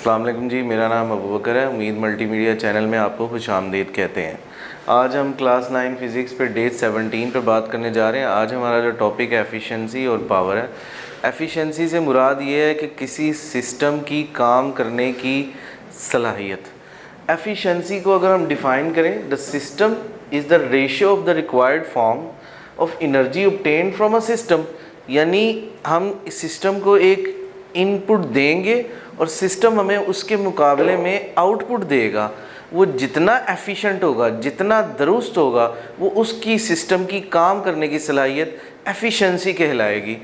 अस्सलाम वालेकुम जी, मेरा नाम अबू बकर है। उम्मीद मल्टीमीडिया चैनल में आपको खुशामदीद कहते हैं। आज हम क्लास 9 फ़िज़िक्स पे डे 17 पर बात करने जा रहे हैं। आज हमारा जो टॉपिक है एफ़िशिएंसी और पावर है। एफ़िशिएंसी से मुराद ये है कि किसी सिस्टम की काम करने की सलाहियत। एफ़िशिएंसी को अगर हम डिफ़ाइन करें, the system is the ratio of the required form of energy obtained from a system. यानी हम इस सिस्टम को एक इनपुट देंगे और सिस्टम हमें उसके मुकाबले में आउटपुट देगा। वो जितना एफिशिएंट होगा, जितना दुरुस्त होगा, वो उसकी सिस्टम की काम करने की सलाहियत एफिशिएंसी कहलाएगी।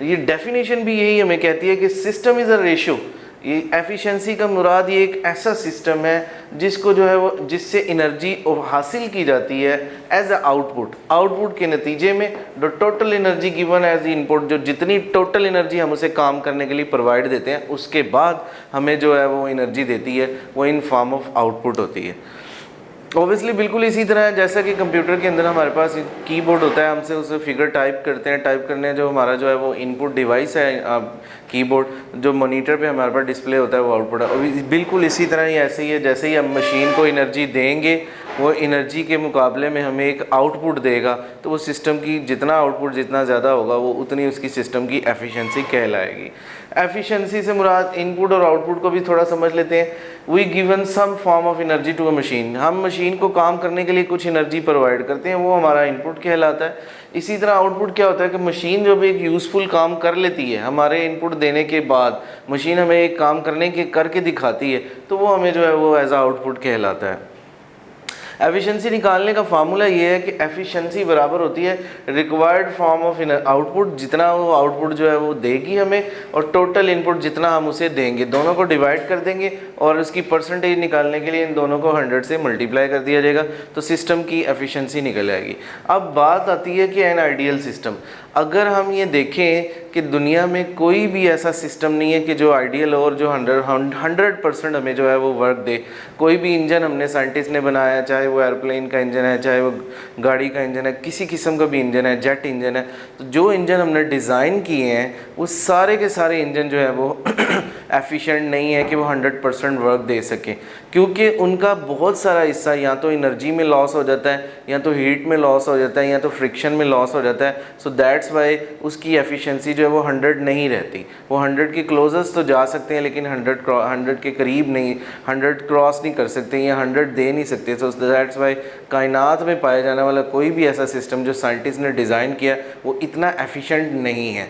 ये डेफिनेशन भी यही हमें कहती है कि सिस्टम इज़ अ रेशियो। ये एफिशिएंसी का मुराद ये एक ऐसा सिस्टम है जिसको जो है वो जिससे एनर्जी हासिल की जाती है एज अ आउटपुट के नतीजे में the total energy given as input. जो जितनी टोटल एनर्जी हम उसे काम करने के लिए प्रोवाइड देते हैं, उसके बाद हमें जो है वो एनर्जी देती है, वो इन फॉर्म ऑफ आउटपुट होती है। ऑब्वियसली बिल्कुल इसी तरह है जैसा कि कंप्यूटर के अंदर हमारे पास कीबोर्ड होता है, हमसे उसे फिगर टाइप करते हैं, टाइप करने जो हमारा जो है वो इनपुट डिवाइस है कीबोर्ड, जो मॉनिटर पे हमारे पास डिस्प्ले होता है वो आउटपुट है। बिल्कुल इसी तरह ही ऐसे ही है, जैसे ही हम मशीन को एनर्जी देंगे, वो एनर्जी के मुकाबले में हमें एक आउटपुट देगा, तो वो सिस्टम की जितना आउटपुट जितना ज़्यादा होगा, वो उतनी उसकी सिस्टम की एफिशिएंसी कहलाएगी। एफिशिएंसी से मुराद इनपुट और आउटपुट को भी थोड़ा समझ लेते हैं। We given some form of energy to a machine. हम मशीन को काम करने के लिए कुछ एनर्जी प्रोवाइड करते हैं, वो हमारा इनपुट कहलाता है। इसी तरह आउटपुट क्या होता है कि मशीन जब एक यूज़फुल काम कर लेती है, हमारे इनपुट देने के बाद मशीन हमें एक काम करके दिखाती है, तो वो हमें जो है वो एज आ आउटपुट कहलाता है। एफिशिएंसी निकालने का फार्मूला ये है कि एफिशिएंसी बराबर होती है रिक्वायर्ड फॉर्म ऑफ आउटपुट, जितना वो आउटपुट जो है वो देगी हमें, और टोटल इनपुट जितना हम उसे देंगे, दोनों को डिवाइड कर देंगे और उसकी परसेंटेज निकालने के लिए इन दोनों को 100 से मल्टीप्लाई कर दिया जाएगा, तो सिस्टम की एफिशिएंसी निकल आएगी। अब बात आती है कि एन आइडियल सिस्टम। अगर हम ये देखें कि दुनिया में कोई भी ऐसा सिस्टम नहीं है कि जो आइडियल हो और जो 100% हमें जो है वो वर्क दे। कोई भी इंजन हमने साइंटिस्ट ने बनाया, चाहे वो एयरप्लेन का इंजन है, चाहे वो गाड़ी का इंजन है, किसी किस्म का भी इंजन है, जेट इंजन है, तो जो इंजन हमने डिज़ाइन किए हैं वो सारे के सारे इंजन जो है वो एफिशिएंट नहीं है कि वो 100% वर्क दे सके, क्योंकि उनका बहुत सारा हिस्सा या तो एनर्जी में लॉस हो जाता है, या तो हीट में लॉस हो जाता है, या तो फ्रिक्शन में लॉस हो जाता है। सो दैट्स वाई उसकी एफिशिएंसी जो है वो 100 नहीं रहती। वो 100 के क्लोजेस्ट तो जा सकते हैं, लेकिन 100 के करीब नहीं, 100 क्रॉस नहीं कर सकते या 100 दे नहीं सकते। सो दैट्स वाई कायनात में पाया जाने वाला कोई भी ऐसा सिस्टम जो साइंटिस्ट ने डिज़ाइन किया वो इतना एफिशिएंट नहीं है।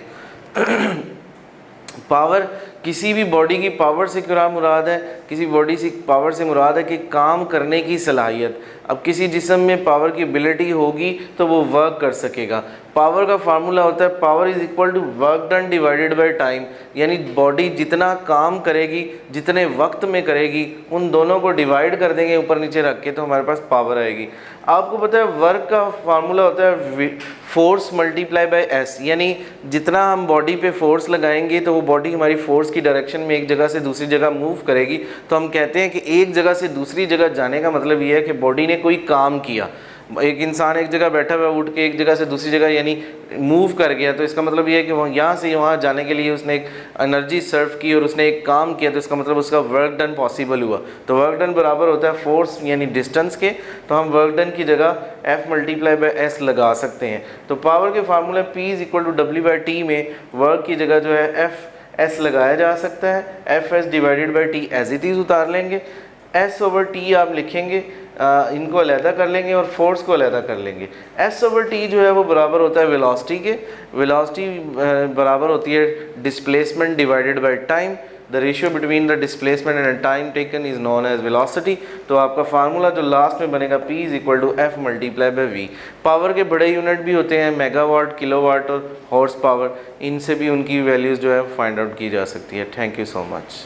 पावर, किसी भी बॉडी की पावर से क्या मुराद है? किसी बॉडी से पावर से मुराद है कि काम करने की सलाहियत। अब किसी जिस्म में पावर की एबिलिटी होगी तो वो वर्क कर सकेगा। पावर का फार्मूला होता है power is equal to work done divided by time. यानी बॉडी जितना काम करेगी, जितने वक्त में करेगी, उन दोनों को डिवाइड कर देंगे ऊपर नीचे रख के, तो हमारे पास पावर आएगी। आपको पता है वर्क का फार्मूला होता है फोर्स मल्टीप्लाई बाय एस। यानी जितना हम बॉडी पे फोर्स लगाएंगे तो वो बॉडी हमारी फोर्स की डायरेक्शन में एक जगह से दूसरी जगह मूव करेगी। तो हम कहते हैं कि एक जगह से दूसरी जगह जाने का मतलब ये है कि बॉडी ने कोई काम किया। एक इंसान एक जगह बैठा हुआ उठ के एक जगह से दूसरी जगह यानी मूव कर गया, तो इसका मतलब ये है कि वह यहाँ से वहाँ जाने के लिए उसने एक एनर्जी सर्व की और उसने एक काम किया, तो इसका मतलब उसका वर्क डन पॉसिबल हुआ। तो वर्क डन बराबर होता है फोर्स यानी डिस्टेंस के। तो हम वर्क डन की जगह F मल्टीप्लाई बाय एस लगा सकते हैं। तो पावर के फार्मूले P is equal to W/T में वर्क की जगह जो है F लगाया जा सकता है। Fs divided by T as it is उतार लेंगे, S/T आप लिखेंगे, इनको अलहदा कर लेंगे और फोर्स को अलहदा कर लेंगे। S/T जो है वो बराबर होता है वेलोसिटी के। वेलोसिटी बराबर होती है displacement divided by time. The ratio between the displacement and time taken is known as velocity. तो आपका फार्मूला जो लास्ट में बनेगा P is equal to F multiply by V। Power के बड़े यूनिट भी होते हैं मेगावाट, किलोवाट और हॉर्स पावर। इनसे भी उनकी वैल्यूज़ जो है फाइंड आउट की जा सकती है। Thank you so much.